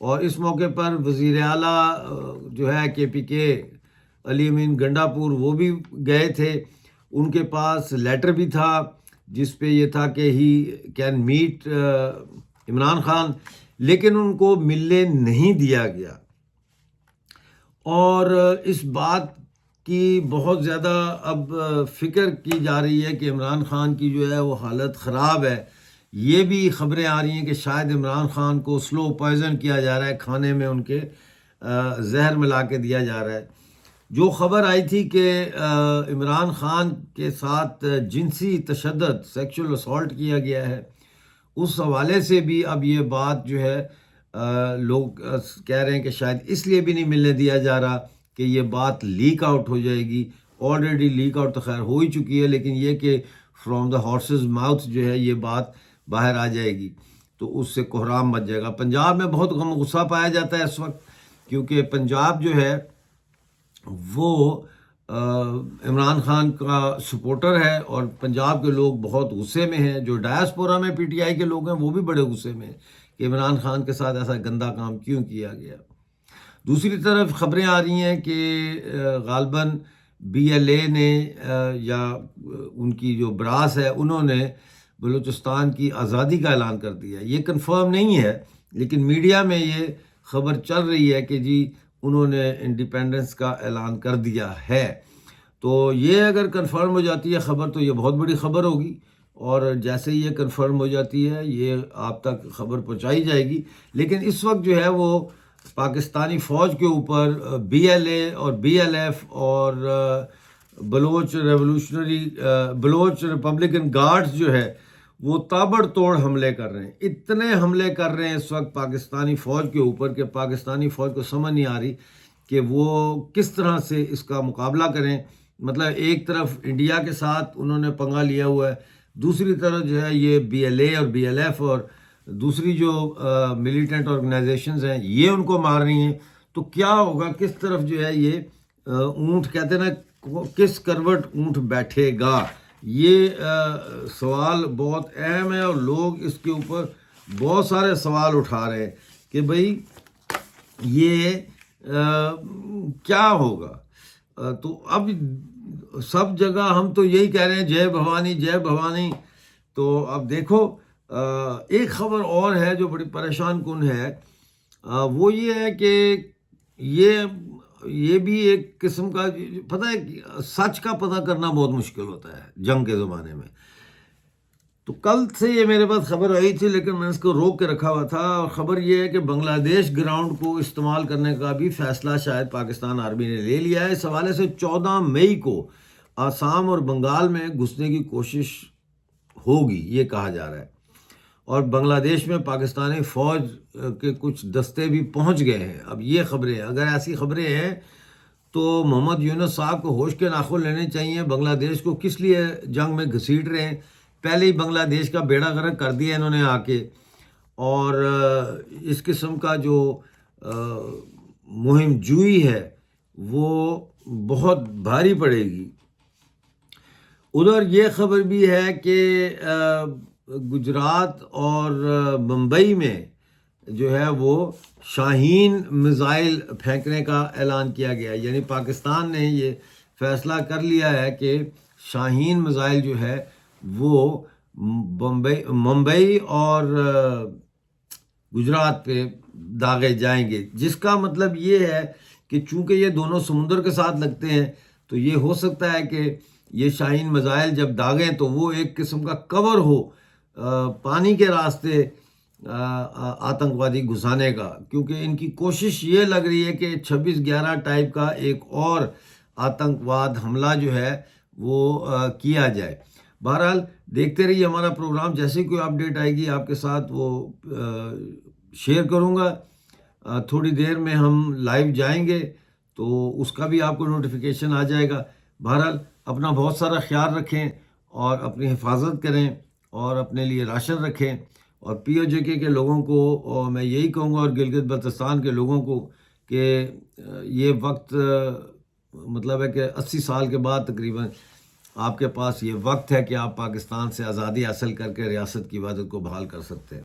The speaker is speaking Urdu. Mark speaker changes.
Speaker 1: اور اس موقع پر وزیر اعلیٰ جو ہے KPK علی امین گنڈاپور وہ بھی گئے تھے. ان کے پاس لیٹر بھی تھا جس پہ یہ تھا کہ he can meet Imran Khan, لیکن ان کو ملنے نہیں دیا گیا. اور اس بات کی بہت زیادہ اب فکر کی جا رہی ہے کہ عمران خان کی جو ہے وہ حالت خراب ہے. یہ بھی خبریں آ رہی ہیں کہ شاید عمران خان کو سلو پوائزن کیا جا رہا ہے، کھانے میں ان کے زہر ملا کے دیا جا رہا ہے. جو خبر آئی تھی کہ عمران خان کے ساتھ جنسی تشدد سیکشل اسالٹ کیا گیا ہے، اس حوالے سے بھی اب یہ بات جو ہے لوگ کہہ رہے ہیں کہ شاید اس لیے بھی نہیں ملنے دیا جا رہا کہ یہ بات لیک آؤٹ ہو جائے گی. آلریڈی لیک آؤٹ تو خیر ہو ہی چکی ہے، لیکن یہ کہ فرام دا ہارسز ماؤتھ جو ہے یہ بات باہر آ جائے گی تو اس سے کوحرام مچ جائے گا. پنجاب میں بہت غم غصہ پایا جاتا ہے اس وقت، کیونکہ پنجاب جو ہے وہ عمران خان کا سپورٹر ہے اور پنجاب کے لوگ بہت غصے میں ہیں. جو ڈایاسپورا میں PTI کے لوگ ہیں وہ بھی بڑے غصے میں ہیں کہ عمران خان کے ساتھ ایسا گندا کام کیوں کیا گیا. دوسری طرف خبریں آ رہی ہیں کہ غالباً BLA نے یا ان کی جو براس ہے انہوں نے بلوچستان کی آزادی کا اعلان کر دیا. یہ کنفرم نہیں ہے لیکن میڈیا میں یہ خبر چل رہی ہے کہ جی انہوں نے انڈیپینڈنس کا اعلان کر دیا ہے. تو یہ اگر کنفرم ہو جاتی ہے خبر تو یہ بہت بڑی خبر ہوگی، اور جیسے یہ کنفرم ہو جاتی ہے یہ آپ تک خبر پہنچائی جائے گی. لیکن اس وقت جو ہے وہ پاکستانی فوج کے اوپر BLA اور BLF اور بلوچ ریپبلکن گارڈز جو ہے وہ تابڑ توڑ حملے کر رہے ہیں. اتنے حملے کر رہے ہیں اس وقت پاکستانی فوج کے اوپر کہ پاکستانی فوج کو سمجھ نہیں آ رہی کہ وہ کس طرح سے اس کا مقابلہ کریں. مطلب ایک طرف انڈیا کے ساتھ انہوں نے پنگا لیا ہوا ہے، دوسری طرف جو ہے یہ BLA اور BLF اور دوسری جو ملیٹنٹ آرگنائزیشنز ہیں یہ ان کو مار رہی ہیں. تو کیا ہوگا، کس طرف جو ہے یہ اونٹ کہتے ہیں نا کس کروٹ اونٹ بیٹھے گا، یہ سوال بہت اہم ہے. اور لوگ اس کے اوپر بہت سارے سوال اٹھا رہے ہیں کہ بھئی یہ کیا ہوگا. تو اب سب جگہ ہم تو یہی کہہ رہے ہیں جے بھوانی جے بھوانی. تو اب دیکھو ایک خبر اور ہے جو بڑی پریشان کن ہے، وہ یہ ہے کہ یہ بھی ایک قسم کا پتہ ہے، سچ کا پتہ کرنا بہت مشکل ہوتا ہے جنگ کے زمانے میں. تو کل سے یہ میرے پاس خبر آئی تھی لیکن میں نے اس کو روک کے رکھا ہوا تھا، اور خبر یہ ہے کہ بنگلہ دیش گراؤنڈ کو استعمال کرنے کا بھی فیصلہ شاید پاکستان آرمی نے لے لیا ہے. اس حوالے سے 14 مئی کو آسام اور بنگال میں گھسنے کی کوشش ہوگی یہ کہا جا رہا ہے. اور بنگلہ دیش میں پاکستانی فوج کے کچھ دستے بھی پہنچ گئے ہیں. اب یہ خبریں اگر ایسی خبریں ہیں تو محمد یونس صاحب کو ہوش کے ناخن لینے چاہیے. بنگلہ دیش کو کس لیے جنگ میں گھسیٹ رہے ہیں؟ پہلے ہی بنگلہ دیش کا بیڑا غرق کر دیا انہوں نے آ کے، اور اس قسم کا جو مہم جوئی ہے وہ بہت بھاری پڑے گی. ادھر یہ خبر بھی ہے کہ گجرات اور ممبئی میں جو ہے وہ شاہین میزائل پھینکنے کا اعلان کیا گیا. یعنی پاکستان نے یہ فیصلہ کر لیا ہے کہ شاہین میزائل جو ہے وہ ممبئی اور گجرات پہ داغے جائیں گے، جس کا مطلب یہ ہے کہ چونکہ یہ دونوں سمندر کے ساتھ لگتے ہیں تو یہ ہو سکتا ہے کہ یہ شاہین میزائل جب داغیں تو وہ ایک قسم کا کور ہو پانی کے راستے آتنکوادی گھسانے کا. کیونکہ ان کی کوشش یہ لگ رہی ہے کہ 26/11 ٹائپ کا ایک اور آتنکواد حملہ جو ہے وہ کیا جائے. بہرحال دیکھتے رہیے ہمارا پروگرام، جیسے کوئی اپڈیٹ آئے گی آپ کے ساتھ وہ شیئر کروں گا. تھوڑی دیر میں ہم لائیو جائیں گے تو اس کا بھی آپ کو نوٹیفیکیشن آ جائے گا. بہرحال اپنا بہت سارا خیال رکھیں اور اپنی حفاظت کریں اور اپنے لیے راشن رکھیں. اور POJK کے لوگوں کو میں یہی کہوں گا، اور گلگت بلتستان کے لوگوں کو، کہ یہ وقت مطلب ہے کہ 80 سال کے بعد تقریباً آپ کے پاس یہ وقت ہے کہ آپ پاکستان سے آزادی حاصل کر کے ریاست کی وحدت کو بحال کر سکتے ہیں.